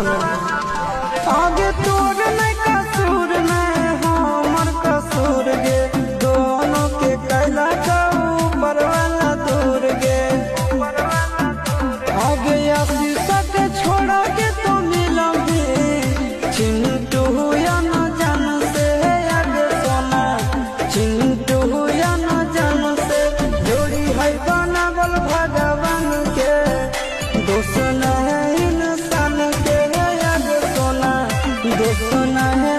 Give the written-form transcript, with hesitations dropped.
आगे तोर नहीं कसूर नहीं हमर कसूर गे दोनों के कैला ऊपर वाला दूर गे आगे शीशा के छोड़ा के तो मिलोगे चिंटू या न जान से आगे सोना चिंटू या न जान से जोड़ी है बनावल भगवान के दोस्त न है इंसान के आगे सोना दोस्त न है